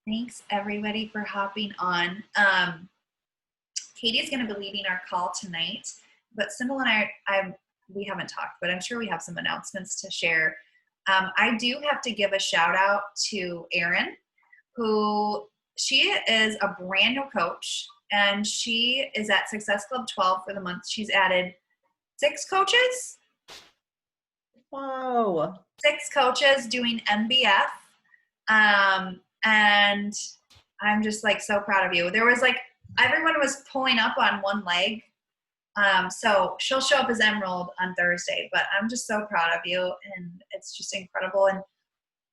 Thanks everybody for hopping on. Katie's going to be leading our call tonight, but Symbol and we haven't talked, but I'm sure we have some announcements to share. I do have to give a shout out to Erin, who she is a brand new coach, and she is at Success Club 12 for the month. She's added 6 coaches. Whoa. 6 coaches doing MBF. And I'm just like so proud of you. There was like, everyone was pulling up on one leg. So she'll show up as Emerald on Thursday, but I'm just so proud of you, and it's just incredible. And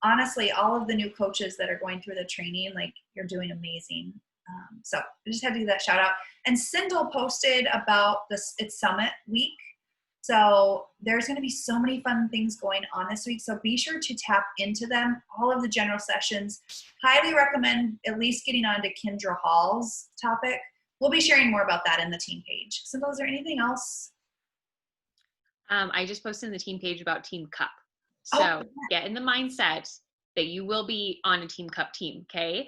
honestly, all of the new coaches that are going through the training, like, you're doing amazing. So I just had to do that shout out. And Sindel posted about it's Summit Week. So there's going to be so many fun things going on this week. So be sure to tap into them. All of the general sessions. Highly recommend at least getting on to Kendra Hall's topic. We'll be sharing more about that in the team page. Sindel, is there anything else? I just posted in the team page about Team Cup. So get in the mindset that you will be on a Team Cup team, okay?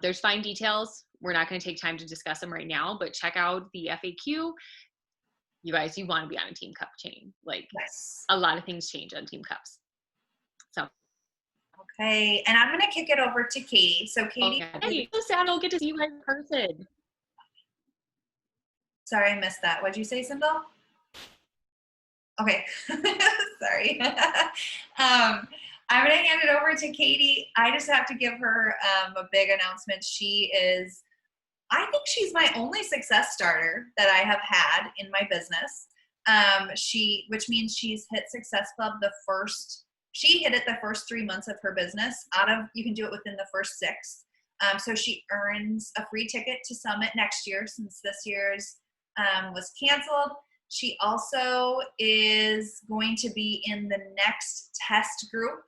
There's fine details. We're not going to take time to discuss them right now, but check out the FAQ. You guys, you want to be on a Team Cup chain. Like, Yes. A lot of things change on Team Cups. So. Okay, and I'm going to kick it over to Katie. So Katie. Okay. Hey, so sad I don't get to see you in person. Sorry, I missed that. What'd you say, Sindel? Okay, sorry. I'm going to hand it over to Katie. I just have to give her a big announcement. I think she's my only success starter that I have had in my business. Which means she's hit Success Club she hit it the first 3 months of her business. You can do it within the first 6. So she earns a free ticket to Summit next year, since this year's was canceled. She also is going to be in the next test group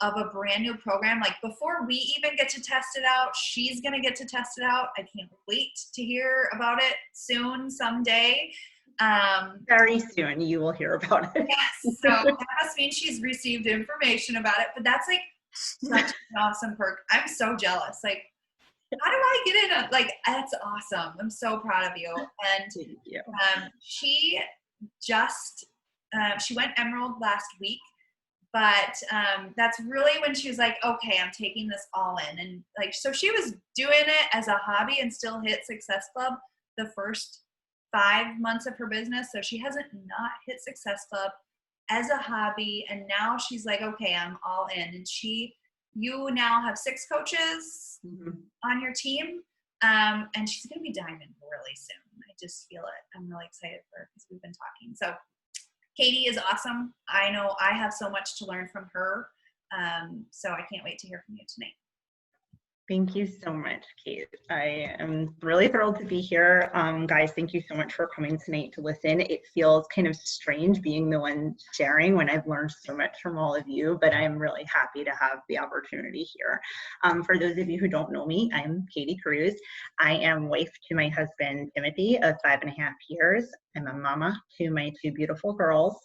of a brand new program. Like, before we even get to test it out, she's going to get to test it out. I can't wait to hear about it soon, someday. Very soon you will hear about it. Yes. So that must mean she's received information about it, but that's like such an awesome perk. I'm so jealous. Like, how do I get in? Like, that's awesome. I'm so proud of you. And Thank you. She went Emerald last week, but that's really when she was like, okay, I'm taking this all in. And like, so she was doing it as a hobby and still hit Success Club the first 5 months of her business. So she hasn't not hit Success Club as a hobby. And now she's like, okay, I'm all in. And you now have 6 coaches on your team. And she's going to be diamond really soon. I just feel it. I'm really excited for her because we've been talking. So Katie is awesome. I know I have so much to learn from her. So I can't wait to hear from you tonight. Thank you so much, Kate. I am really thrilled to be here. Guys, thank you so much for coming tonight to listen. It feels kind of strange being the one sharing when I've learned so much from all of you, but I'm really happy to have the opportunity here. For those of you who don't know me, I'm Katie Cruz. I am wife to my husband, Timothy, of 5.5 years. I'm a mama to my 2 beautiful girls,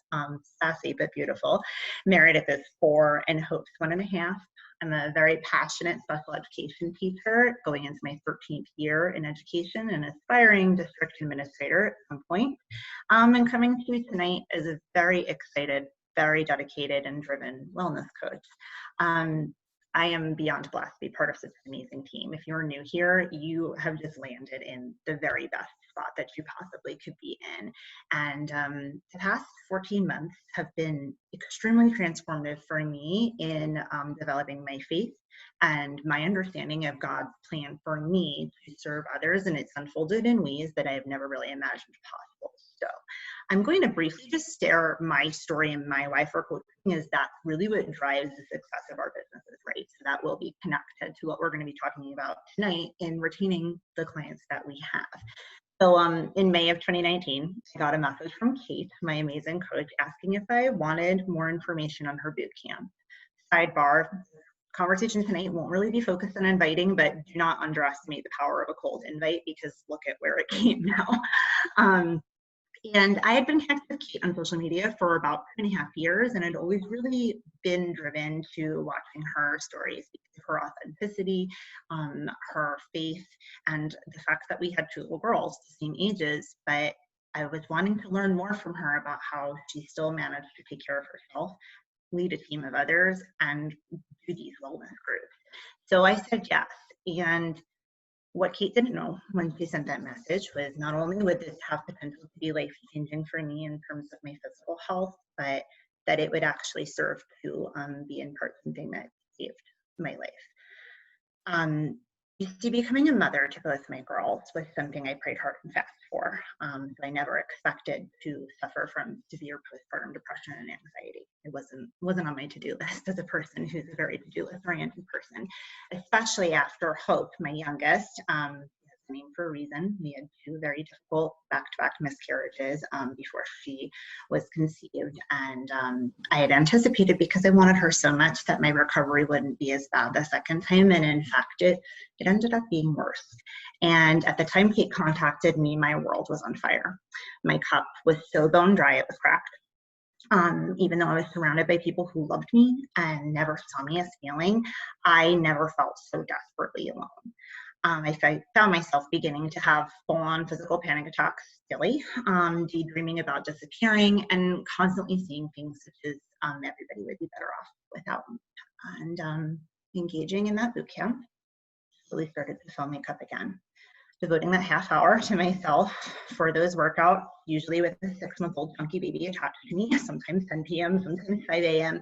sassy but beautiful, married at this 4 and hopes 1.5. I'm a very passionate special education teacher going into my 13th year in education and aspiring district administrator at some point. And coming to you tonight as a very excited, very dedicated and driven wellness coach. I am beyond blessed to be part of such an amazing team. If you're new here, you have just landed in the very best spot that you possibly could be in. And the past 14 months have been extremely transformative for me in developing my faith and my understanding of God's plan for me to serve others. And it's unfolded in ways that I have never really imagined possible. So I'm going to briefly just share my story and my why for coaching, is that's really what drives the success of our businesses, right? So that will be connected to what we're going to be talking about tonight in retaining the clients that we have. So in May of 2019, I got a message from Kate, my amazing coach, asking if I wanted more information on her boot camp. Sidebar, conversation tonight won't really be focused on inviting, but do not underestimate the power of a cold invite, because look at where it came now. And I had been connected with Kate on social media for about 2.5 years, and I'd always really been driven to watching her stories, because if her authenticity, her faith, and the fact that we had 2 little girls the same ages, but I was wanting to learn more from her about how she still managed to take care of herself, lead a team of others, and do these wellness groups. So I said yes. And what Kate didn't know when she sent that message was not only would this have potential to be life-changing for me in terms of my physical health, but that it would actually serve to be in part something that saved my life. You see, becoming a mother to both my girls was something I prayed hard and fast for. So I never expected to suffer from severe postpartum depression and anxiety. It wasn't on my to-do list as a person who's a very to-do list oriented person, especially after Hope, my youngest. The name for a reason. We had 2 very difficult back-to-back miscarriages before she was conceived, and I had anticipated, because I wanted her so much, that my recovery wouldn't be as bad the second time, and in fact it ended up being worse. And at the time Kate contacted me, my world was on fire. My cup was so bone dry it was cracked. Even though I was surrounded by people who loved me and never saw me as failing, I never felt so desperately alone. I found myself beginning to have full-on physical panic attacks, silly, daydreaming about disappearing, and constantly seeing things such as everybody would be better off without me. And engaging in that boot camp really started to fill my cup again. Devoting that half hour to myself for those workouts, usually with a 6-month-old chunky baby attached to me, sometimes 10 p.m., sometimes 5 a.m.,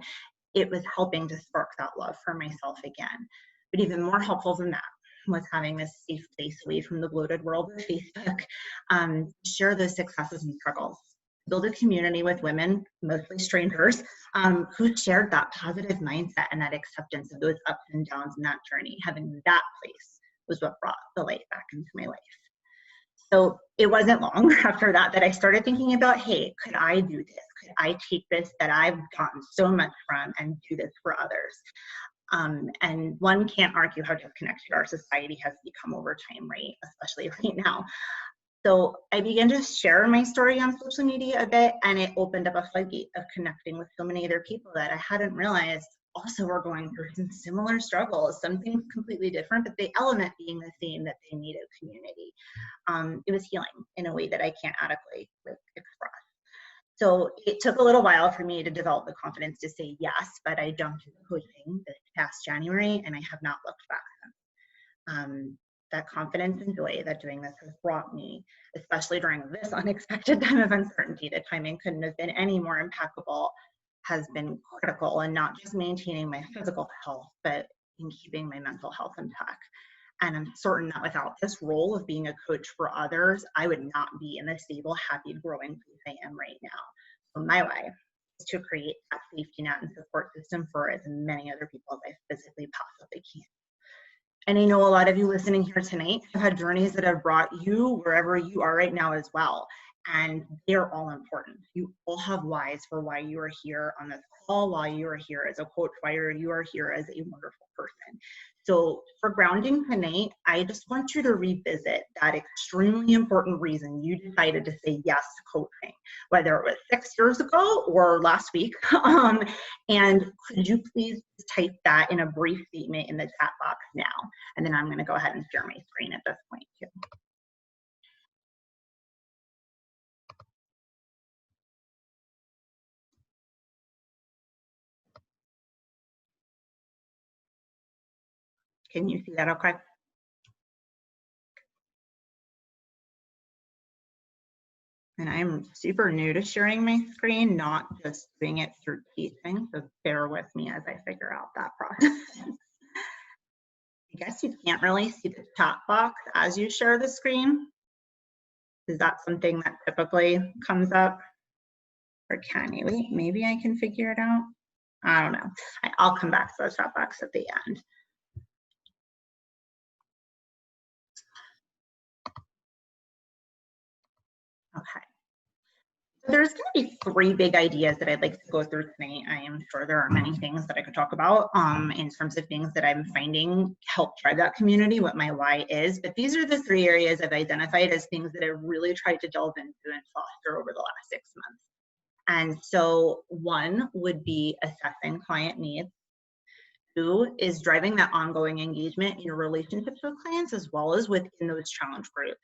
it was helping to spark that love for myself again. But even more helpful than that was having this safe place away from the bloated world of Facebook, share those successes and struggles, build a community with women, mostly strangers, who shared that positive mindset and that acceptance of those ups and downs in that journey. Having that place was what brought the light back into my life. So it wasn't long after that I started thinking about, hey, could I do this? Could I take this that I've gotten so much from and do this for others? And one can't argue how disconnected our society has become over time, right? Especially right now. So I began to share my story on social media a bit, and it opened up a floodgate of connecting with so many other people that I hadn't realized also were going through some similar struggles, some things completely different, but the element being the same, that they needed community. It was healing in a way that I can't adequately express. So it took a little while for me to develop the confidence to say yes, but I jumped into coaching this past January, and I have not looked back since. That confidence and joy that doing this has brought me, especially during this unexpected time of uncertainty, the timing couldn't have been any more impeccable, has been critical in not just maintaining my physical health, but in keeping my mental health intact. And I'm certain that without this role of being a coach for others, I would not be in the stable, happy, growing place I am right now. So my way is to create that safety net and support system for as many other people as I physically possibly can. And I know a lot of you listening here tonight have had journeys that have brought you wherever you are right now as well. And they're all important. You all have whys for why you are here on this call, why you are here as a coach, why you are here as a wonderful person. So for grounding tonight, I just want you to revisit that extremely important reason you decided to say yes to coaching, whether it was 6 years ago or last week. And could you please type that in a brief statement in the chat box now? And then I'm going to go ahead and share my screen at this point too. Can you see that okay? And I'm super new to sharing my screen, not just doing it through teaching, so bear with me as I figure out that process. I guess you can't really see the chat box as you share the screen. Is that something that typically comes up? Or can you? Wait, maybe I can figure it out. I don't know. I'll come back to the chat box at the end. Okay. There's going to be 3 big ideas that I'd like to go through tonight. I am sure there are many things that I could talk about in terms of things that I'm finding help drive that community, what my why is. But these are the 3 areas I've identified as things that I've really tried to delve into and foster over the last 6 months. And so one would be assessing client needs. 2 is driving that ongoing engagement in your relationships with clients as well as within those challenge groups.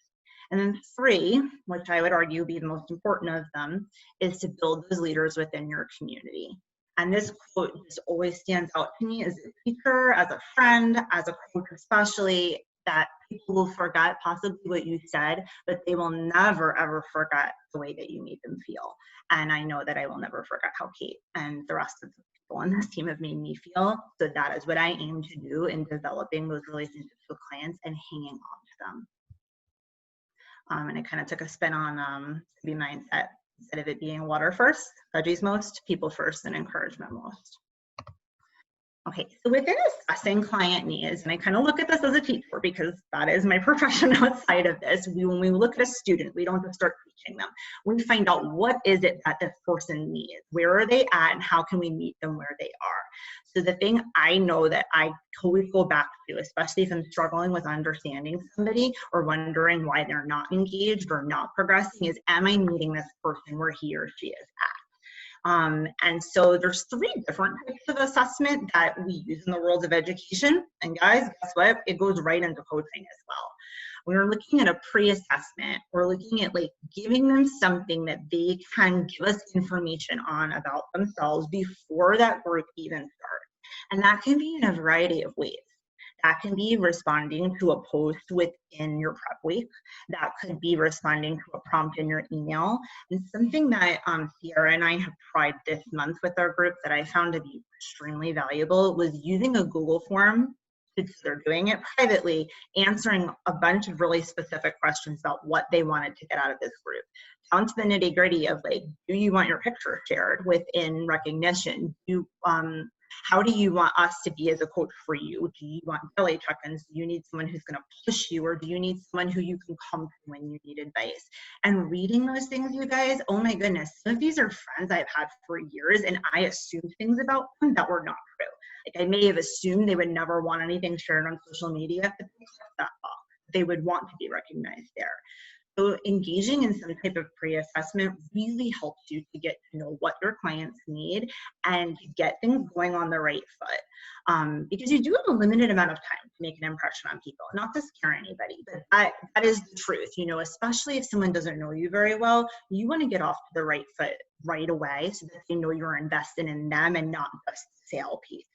And then 3, which I would argue be the most important of them, is to build those leaders within your community. And this quote just always stands out to me as a teacher, as a friend, as a coach especially, that people will forget possibly what you said, but they will never, ever forget the way that you made them feel. And I know that I will never forget how Kate and the rest of the people on this team have made me feel. So that is what I aim to do in developing those relationships with clients and hanging on to them. And I kind of took a spin on the mindset. Instead of it being water first, veggies most, people first, and encouragement most. Okay, so within assessing client needs, and I kind of look at this as a teacher because that is my profession outside of this. When we look at a student, we don't just start teaching them. We find out what is it that this person needs, where are they at, and how can we meet them where they are. So the thing I know that I always go back to, especially if I'm struggling with understanding somebody or wondering why they're not engaged or not progressing, is am I meeting this person where he or she is at? And so there's 3 different types of assessment that we use in the world of education. And guys, guess what? It goes right into coaching as well. When we're looking at a pre-assessment, we're looking at like giving them something that they can give us information on about themselves before that group even starts. And that can be in a variety of ways. That can be responding to a post within your prep week. That could be responding to a prompt in your email. And something that Sierra and I have tried this month with our group that I found to be extremely valuable was using a Google form. They're doing it privately, answering a bunch of really specific questions about what they wanted to get out of this group, down to the nitty gritty of like, do you want your picture shared within recognition? How do you want us to be as a coach for you? Do you want daily check-ins? Do you need someone who's going to push you, or do you need someone who you can come to when you need advice? And reading those things, you guys, oh my goodness, some of these are friends I've had for years, and I assumed things about them that were not true. Like I may have assumed they would never want anything shared on social media, but that thought they would want to be recognized there. So engaging in some type of pre-assessment really helps you to get to know what your clients need and to get things going on the right foot. Because you do have a limited amount of time to make an impression on people, not to scare anybody, but that is the truth, you know, especially if someone doesn't know you very well, you want to get off to the right foot right away so that they know you're invested in them and not just the sale piece.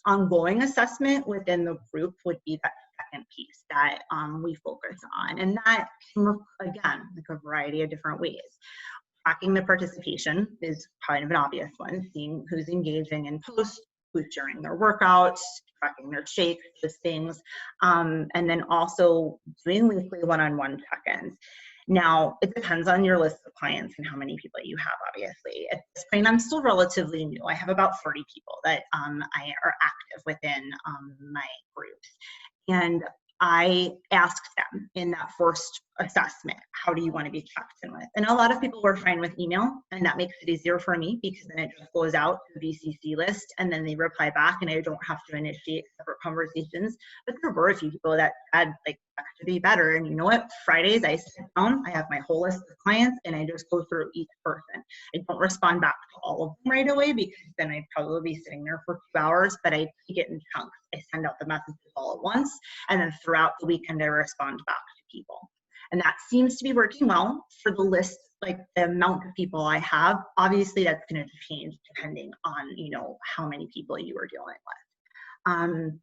Ongoing assessment within the group would be that second piece that we focus on, and that can look again like a variety of different ways. Tracking the participation is kind of an obvious one, seeing who's engaging in posts, who's sharing their workouts, tracking their shakes, those things, and then also doing weekly one-on-one check-ins. Now, it depends on your list of clients and how many people you have, obviously. At this point, I'm still relatively new. I have about 40 people that I are active within my groups. And I asked them in that first assessment, how do you want to be checked in with? And a lot of people were fine with email, and that makes it easier for me because then it just goes out to the VCC list and then they reply back and I don't have to initiate separate conversations. But there were a few people that had like, that could be better. And you know what? Fridays I sit down, I have my whole list of clients and I just go through each person. I don't respond back to all of them right away because then I'd probably be sitting there for 2 hours, but I take it in chunks. I send out the messages all at once, and then throughout the weekend I respond back to people. And that seems to be working well for the list, like the amount of people I have. Obviously that's going to change depending on, you know, how many people you are dealing with.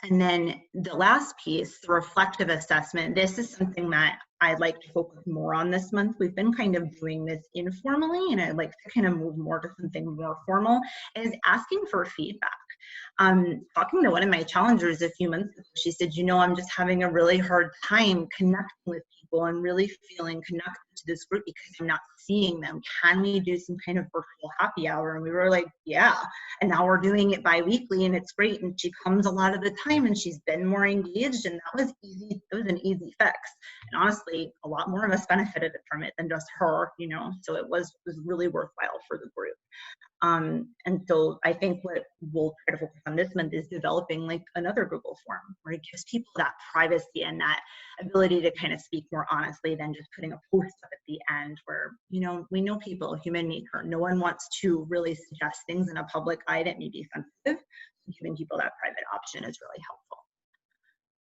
And then the last piece, the reflective assessment, this is something that I'd like to focus more on this month. We've been kind of doing this informally, and I'd like to kind of move more to something more formal, is asking for feedback. Talking to one of my challengers a few months ago, she said, you know, I'm just having a really hard time connecting with people and really feeling connected to this group because I'm not seeing them. Can we do some kind of virtual happy hour? And we were like, yeah. And now we're doing it bi-weekly and it's great. And she comes a lot of the time and she's been more engaged, and that was easy. It was an easy fix. And honestly, a lot more of us benefited from it than just her, you know, so it was really worthwhile for the group. And so I think what we'll try to focus on this month is developing like another Google form where it gives people that privacy and that ability to kind of speak more honestly than just putting a post up at the end where, you know, we know people, human nature. No one wants to really suggest things in a public eye that may be sensitive. giving people that private option is really helpful.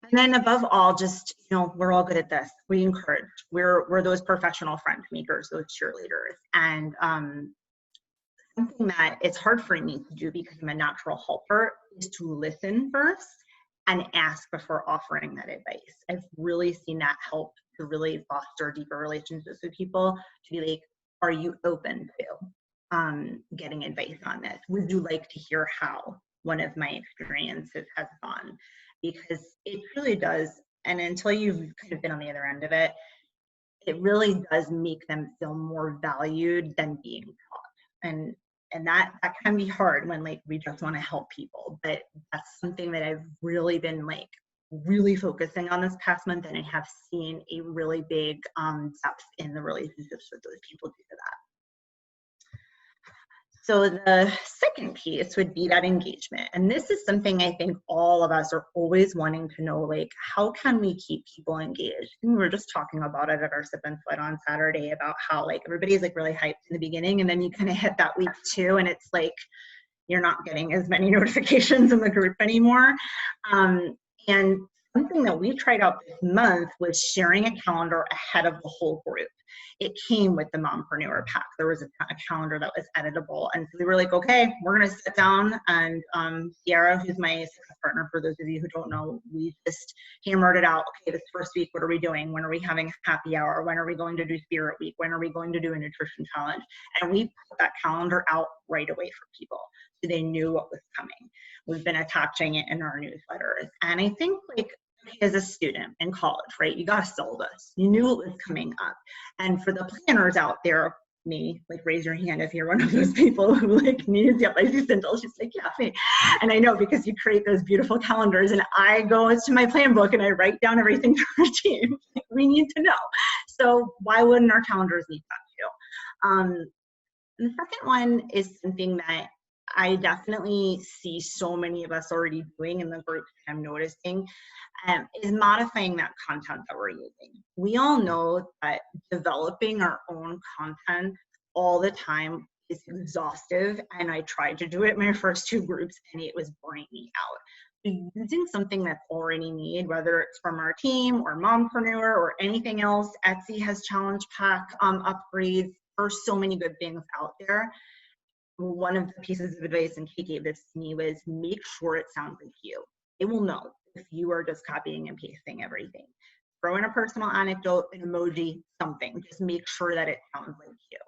And then above all, just, we're all good at this. We encourage, we're those professional friend makers, those cheerleaders. And something that it's hard for me to do because I'm a natural helper is to listen first and ask before offering that advice. I've really seen that help to really foster deeper relationships with people, to be like, are you open to getting advice on this? Would you like to hear how one of my experiences has gone? Because it really does, and until you've kind of been on the other end of it, it really does make them feel more valued than being taught. And that can be hard when we just want to help people, but that's something that I've really been really focusing on this past month, and I have seen a really big depth in the relationships with those people due to that. So the second piece would be that engagement. And this is something I think all of us are always wanting to know, how can we keep people engaged? And we were just talking about it at our Sip and Sweat on Saturday about how everybody's really hyped in the beginning, and then you kind of hit that week 2 and it's you're not getting as many notifications in the group anymore. And something that we tried out this month was sharing a calendar ahead of the whole group. It came with the Mompreneur Pack. There was a calendar that was editable. And so we were like, okay, we're going to sit down, and Sierra, who's my success partner, for those of you who don't know, we just hammered it out. Okay, this first week, what are we doing? When are we having happy hour? When are we going to do Spirit Week? When are we going to do a nutrition challenge? And we put that calendar out right away for people, so they knew what was coming. We've been attaching it in our newsletters. And I think as a student in college, right, you got a syllabus. You knew it was coming up. And for the planners out there, me, raise your hand if you're one of those people who needs, yep, I see Cindel. She's like, yeah, me. And I know, because you create those beautiful calendars, and I go into my plan book and I write down everything for our team. We need to know. So why wouldn't our calendars need that too? And the second one is something that I definitely see so many of us already doing in the groups I'm noticing, is modifying that content that we're using. We all know that developing our own content all the time is exhaustive, and I tried to do it in my first 2 groups and it was burning me out. So using something that's already made, whether it's from our team or Mompreneur or anything else, Etsy has challenge pack upgrades. There's so many good things out there. One of the pieces of advice, and Kate gave this to me, was make sure it sounds like you. It will know if you are just copying and pasting everything. Throw in a personal anecdote, an emoji, something. Just make sure that it sounds like you.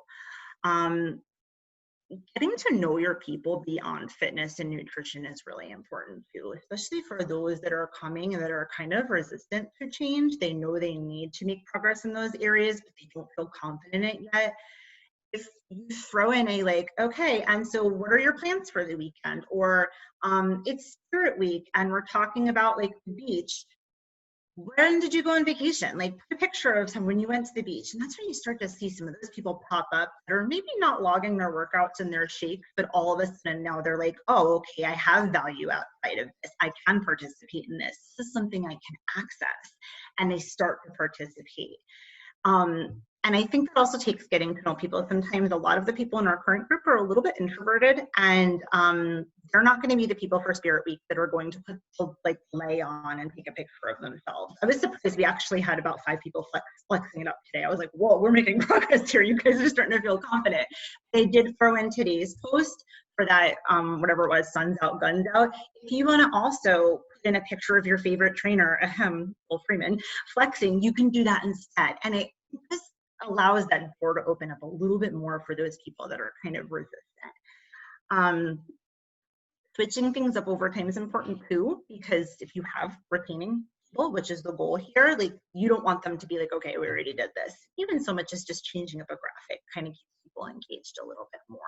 Getting to know your people beyond fitness and nutrition is really important too, especially for those that are coming and that are kind of resistant to change. They know they need to make progress in those areas, but they don't feel confident in it yet. If you throw in okay, and so what are your plans for the weekend? Or it's Spirit Week and we're talking about the beach. When did you go on vacation? Put a picture of when you went to the beach. And that's when you start to see some of those people pop up that are maybe not logging their workouts and their shakes, but all of a sudden now they're oh, okay, I have value outside of this. I can participate in this. This is something I can access. And they start to participate. And I think that also takes getting to know people. Sometimes a lot of the people in our current group are a little bit introverted, and they're not going to be the people for Spirit Week that are going to lay on and take a picture of themselves. I was surprised we actually had about 5 people flexing it up today. I was like, whoa, we're making progress here. You guys are starting to feel confident. They did throw in today's post for that, whatever it was, Suns Out, Guns Out. If you want to also put in a picture of your favorite trainer, Will Freeman, flexing, you can do that instead. And it just allows that door to open up a little bit more for those people that are kind of resistant. Switching things up over time is important too, because if you have retaining people, which is the goal here, you don't want them to be okay, we already did this. Even so much as just changing up a graphic kind of keeps people engaged a little bit more.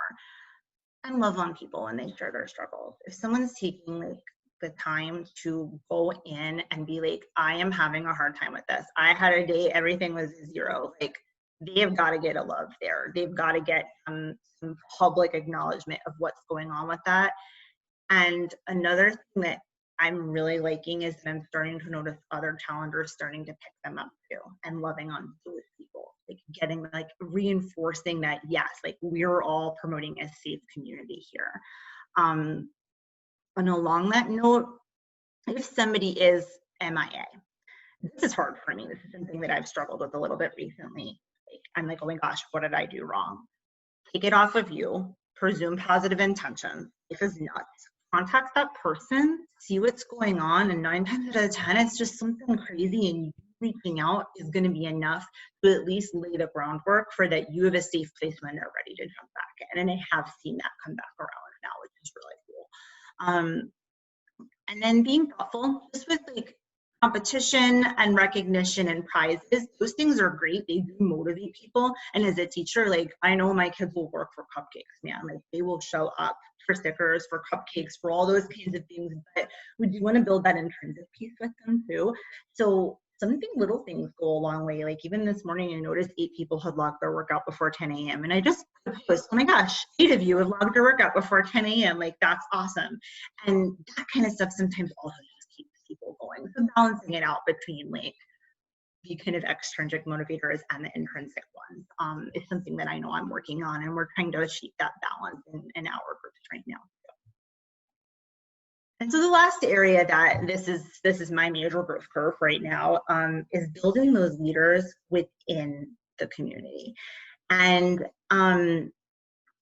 And love on people when they share their struggles. If someone's taking the time to go in and be I am having a hard time with this. I had a day, everything was 0. They've got to get a love there. They've got to get some public acknowledgement of what's going on with that. And another thing that I'm really liking is that I'm starting to notice other challengers starting to pick them up too, and loving on those people, getting reinforcing that, yes, we're all promoting a safe community here. And along that note, if somebody is MIA, this is hard for me. This is something that I've struggled with a little bit recently. Like, I'm like, oh my gosh, what did I do wrong? Take it off of you, presume positive intentions. This is nuts. Contact that person, see what's going on, and 9 times out of 10, it's just something crazy, and you reaching out is going to be enough to at least lay the groundwork for that you have a safe place when they're ready to jump back in. And I have seen that come back around now, which is really cool. And then being thoughtful, just with like competition and recognition and prizes, those things are great. They do motivate people. And as a teacher, like I know my kids will work for cupcakes, man. Like they will show up for stickers, for cupcakes, for all those kinds of things. But we do want to build that intrinsic piece with them too. So something, little things go a long way. Like even this morning, I noticed 8 people had logged their workout before 10 a.m. And I just post, oh my gosh, 8 of you have logged your workout before 10 a.m. Like that's awesome. And that kind of stuff sometimes also just keeps people going. So balancing it out between like the kind of extrinsic motivators and the intrinsic ones is something that I know I'm working on, and we're trying to achieve that balance in our groups right now. And so the last area that this is my major growth curve right now is building those leaders within the community. And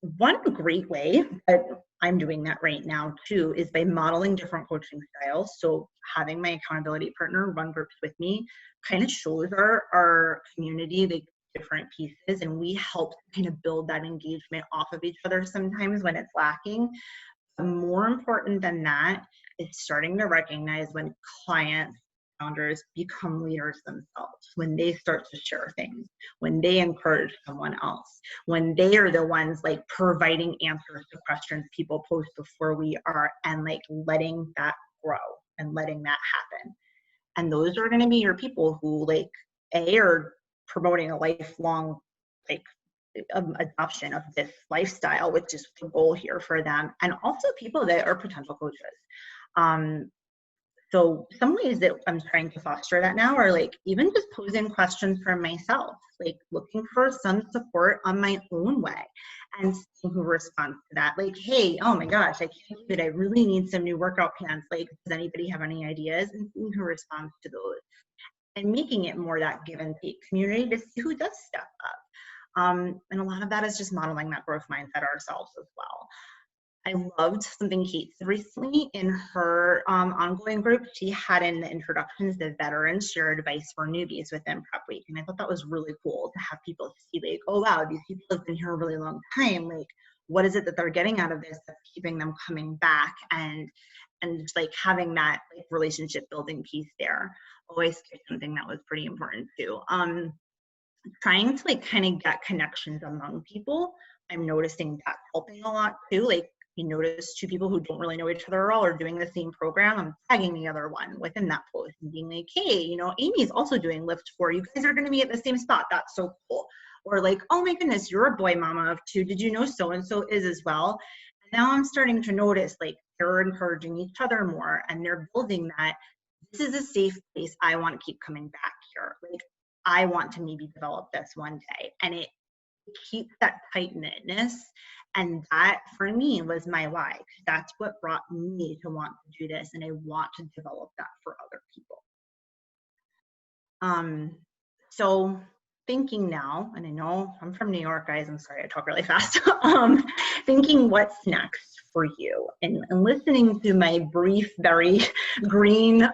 one great way that I'm doing that right now too is by modeling different coaching styles. So having my accountability partner run groups with me kind of shows our community the different pieces, and we help kind of build that engagement off of each other sometimes when it's lacking. But more important than that is starting to recognize when clients, founders become leaders themselves, when they start to share things, when they encourage someone else, when they are the ones like providing answers to questions people post before we are, and like letting that grow and letting that happen. And those are going to be your people who like are promoting a lifelong like adoption of this lifestyle, which is the goal here for them, and also people that are potential coaches. So some ways that I'm trying to foster that now are like even just posing questions for myself, like looking for some support on my own way and seeing who responds to that. Like, hey, oh my gosh, I can't believe it. I really need some new workout pants. Like, does anybody have any ideas? And seeing who responds to those. And making it more that give and take community to see who does step up. And a lot of that is just modeling that growth mindset ourselves as well. I loved something Kate said recently in her ongoing group. She had in the introductions the veterans share advice for newbies within Prep Week. And I thought that was really cool to have people see like, oh wow, these people have been here a really long time. Like, what is it that they're getting out of this that's keeping them coming back, and just like having that like relationship building piece there. Always something that was pretty important too. Trying to like kind of get connections among people. I'm noticing that helping a lot too. Like you notice 2 people who don't really know each other at all are doing the same program. I'm tagging the other one within that post and being like, hey, you know, Amy's also doing Lift 4. You guys are going to be at the same spot. That's so cool. Or like, oh my goodness, you're a boy mama of 2. Did you know so-and-so is as well? And now I'm starting to notice like they're encouraging each other more, and they're building that this is a safe place. I want to keep coming back here. Like I want to maybe develop this one day. And it keeps that tight knitness. And that for me was my why. That's what brought me to want to do this. And I want to develop that for other people. So thinking now, and I know I'm from New York, guys, I'm sorry, I talk really fast. Thinking what's next for you, and listening to my brief, very green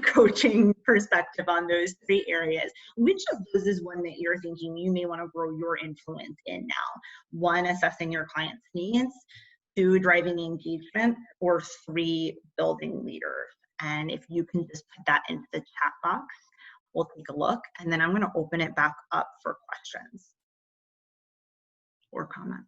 coaching perspective on those 3 areas. Which of those is one that you're thinking you may want to grow your influence in now? 1, assessing your clients' needs, 2, driving engagement, or 3, building leaders. And if you can just put that into the chat box, we'll take a look, and then I'm going to open it back up for questions or comments.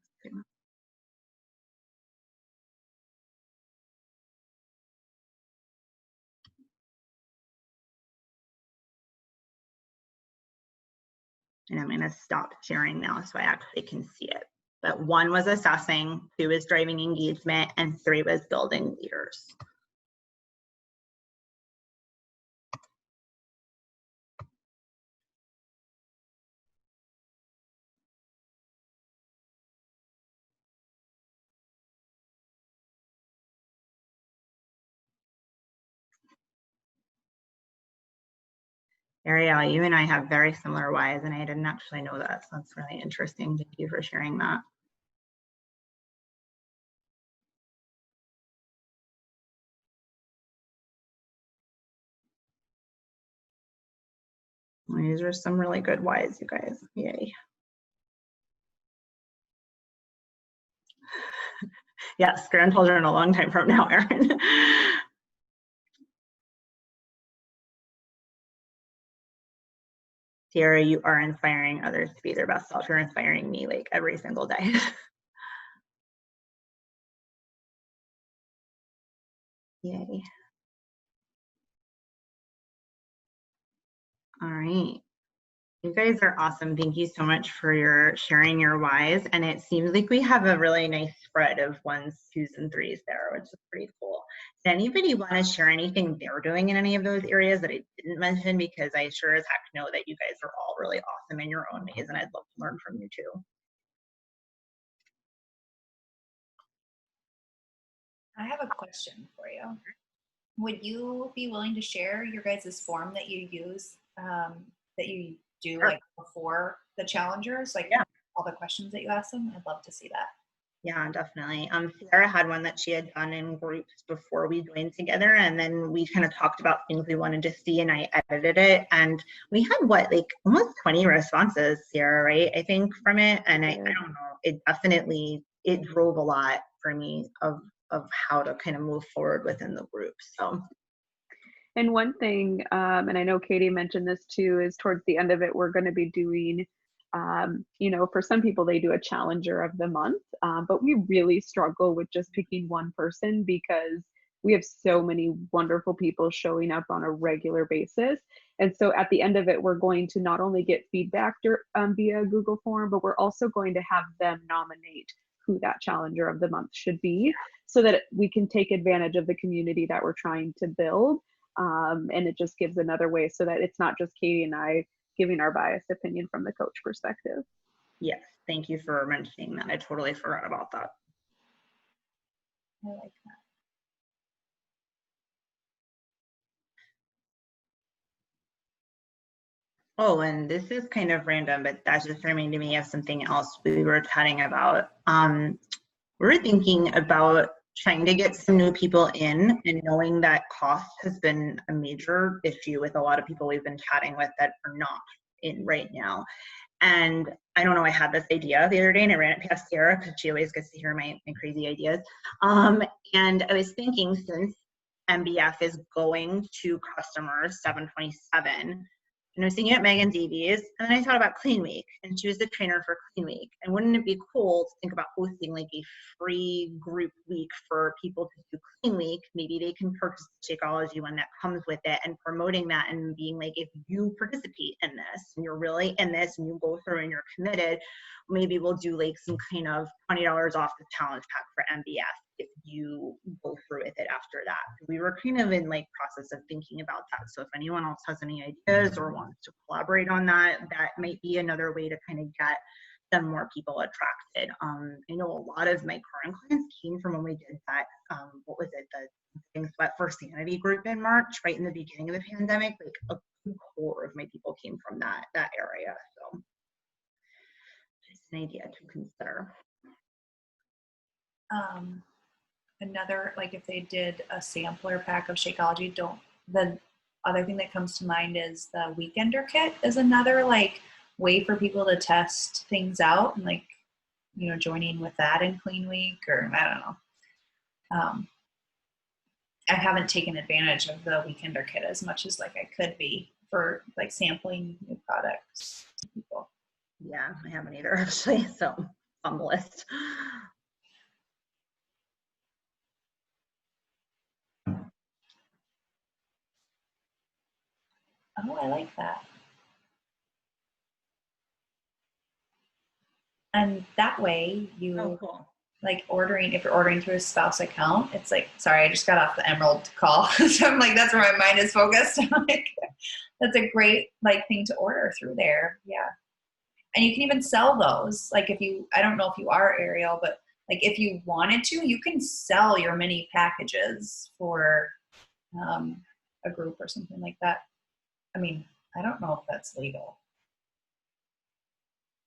And I'm going to stop sharing now so I actually can see it. But 1 was assessing, 2 is driving engagement, and 3 was building leaders. Ariel, you and I have very similar whys, and I didn't actually know that, so that's really interesting. Thank you for sharing that. These are some really good whys, you guys. Yay. Yes, grandchildren a long time from now, Erin. Tiara, you are inspiring others to be their best self. You're inspiring me like every single day. Yay. All right. You guys are awesome. Thank you so much for your sharing your whys. And it seems like we have a really nice spread of 1s, 2s, and 3s there, which is pretty cool. Does anybody want to share anything they're doing in any of those areas that I didn't mention? Because I sure as heck know that you guys are all really awesome in your own ways, and I'd love to learn from you too. I have a question for you. Would you be willing to share your guys' form that you use, that you do Sure. like before the challengers, like Yeah. all the questions that you ask them? I'd love to see that. Yeah, definitely. Sarah had one that she had done in groups before we joined together, and then we kind of talked about things we wanted to see, and I edited it, and we had like almost 20 responses, Sarah, right? I think from it, and I don't know, it definitely, it drove a lot for me of how to kind of move forward within the group. So. And one thing, and I know Katie mentioned this too, is towards the end of it, we're going to be doing, for some people, they do a challenger of the month, but we really struggle with just picking one person because we have so many wonderful people showing up on a regular basis. And so at the end of it, we're going to not only get feedback via Google form, but we're also going to have them nominate who that challenger of the month should be so that we can take advantage of the community that we're trying to build. And it just gives another way so that it's not just Katie and I giving our biased opinion from the coach perspective. Yes, thank you for mentioning that. I totally forgot about that. I like that. Oh, and this is kind of random, but that just reminded me of something else we were chatting about. We're thinking about trying to get some new people in, and knowing that cost has been a major issue with a lot of people we've been chatting with that are not in right now. And I don't know, I had this idea the other day and I ran it past Sarah because she always gets to hear my crazy ideas. And I was thinking, since MBF is going to customers 7/27, and I was thinking at Megan Davies, and then I thought about Clean Week, and she was the trainer for Clean Week. And wouldn't it be cool to think about hosting like a free group week for people to do Clean Week? Maybe they can purchase the Shakeology one that comes with it, and promoting that and being like, if you participate in this and you're really in this and you go through and you're committed, maybe we'll do like some kind of $20 off the challenge pack for MBF if you go through with it after that. We were kind of in like process of thinking about that. So if anyone else has any ideas or wants to collaborate on that, that might be another way to kind of get some more people attracted. I know a lot of my current clients came from when we did that, what was it, the Things But for Sanity group in March, right in the beginning of the pandemic. Like a good core of my people came from that area. So just an idea to consider. Another, like if they did a sampler pack of Shakeology, the other thing that comes to mind is the Weekender kit is another like way for people to test things out and like, joining with that in Clean Week, or I don't know. I haven't taken advantage of the Weekender kit as much as like I could be for like sampling new products to people. Yeah, I haven't either actually, so on the list. Oh, I like that. And that way you cool. like if you're ordering through a spouse account, it's like, sorry, I just got off the Emerald call. So I'm like, that's where my mind is focused. I'm like, that's a great like thing to order through there. Yeah. And you can even sell those. Like I don't know if you are Ariel, but like if you wanted to, you can sell your mini packages for a group or something like that. I mean, I don't know if that's legal.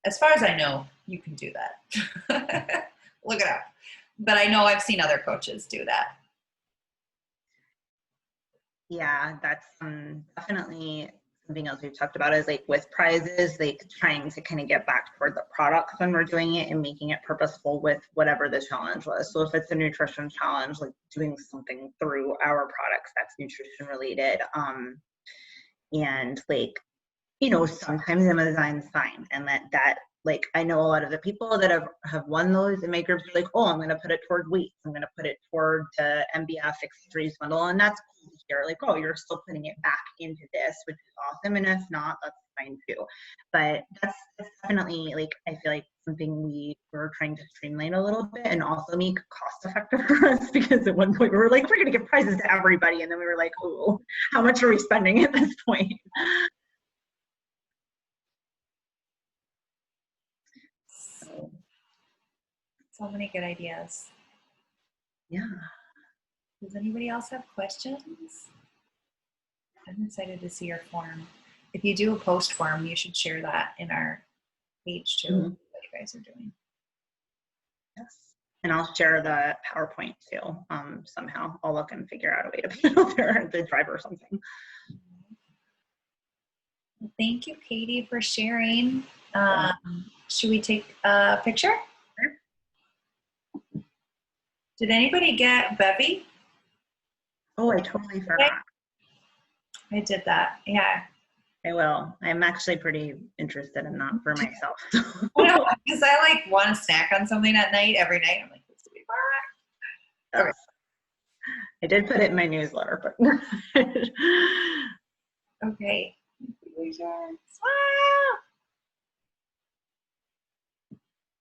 As far as I know, you can do that. Look it up. But I know I've seen other coaches do that. Yeah, that's definitely something else we've talked about is like with prizes, like trying to kind of get back toward the products when we're doing it and making it purposeful with whatever the challenge was. So if it's a nutrition challenge, like doing something through our products that's nutrition related. And like, you know, sometimes Amazon's fine. And that like, I know a lot of the people that have won those in my groups are like, oh, I'm going to put it toward weights. I'm going to put it toward the MBF accessories bundle. And that's cool to hear. Like, oh, you're still putting it back into this, which is awesome. And if not, that's fine too. But that's definitely like, I feel like something we're trying to streamline a little bit and also make cost effective for us, because at one point we were like, we're going to give prizes to everybody. And then we were like, oh, how much are we spending at this point? So many good ideas. Yeah. Does anybody else have questions? I'm excited to see your form. If you do a post form, you should share that in our page too, what you guys are doing. Yes. And I'll share the PowerPoint too. Somehow I'll look and figure out a way to put it out there, the drive or something. Well, thank you, Katie, for sharing. Should we take a picture? Did anybody get Bevy? Oh, I totally forgot. I did that. Yeah. I will. I'm actually pretty interested in that for myself. Because I like want to snack on something at night every night. I'm like, this will be fun. Okay. I did put it in my newsletter, but okay. Smile.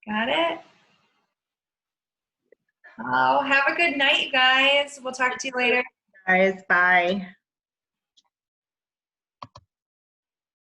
Got it. Oh, have a good night, guys. We'll talk to you later. guys, bye.